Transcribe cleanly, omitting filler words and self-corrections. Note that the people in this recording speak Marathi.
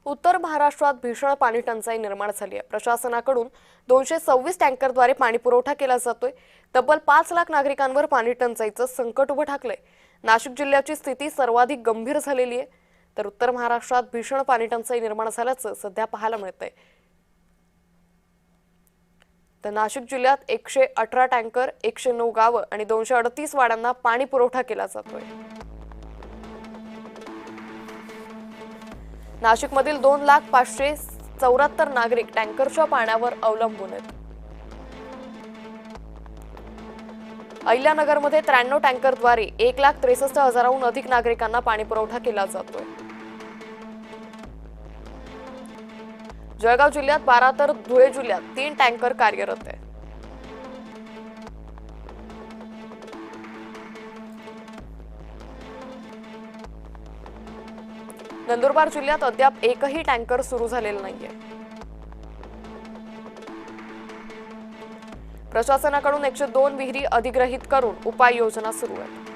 उत्तर महाराष्ट्रात भीषण पाणी टंचाई निर्माण झाली आहे। प्रशासनाकडून 226 टँकरद्वारे पाणी पुरवठा केला जातोय। तब्बल 5 लाख नागरिकांवर पाणी टंचाईचं संकट उभं ठाकलंय। नाशिक जिल्ह्याची स्थिती सर्वाधिक गंभीर झालेली आहे, तर उत्तर महाराष्ट्रात भीषण पाणी टंचाई निर्माण झाल्याचं सध्या पाहायला मिळतंय। तर नाशिक जिल्ह्यात 118 टँकर, 109 गावं आणि 238 वाड्यांना पाणी पुरवठा केला जातोय। नाशिकमधील 2,05,74 नागरिक टँकरच्या पाण्यावर अवलंबून आहेत। अहिल्यानगरमध्ये 93 टँकरद्वारे 1,63,000हून अधिक नागरिकांना पाणी पुरवठा केला जातोय। जळगाव जिल्ह्यात 12 तर धुळे जिल्ह्यात 3 टँकर कार्यरत आहेत। नंदुरबार जिल्ह्यात अद्याप एकही टँकर सुरू झालेला नाहीये। प्रशासनाकडून 102 विहिरी अधिग्रहित करून उपाययोजना सुरू आहेत।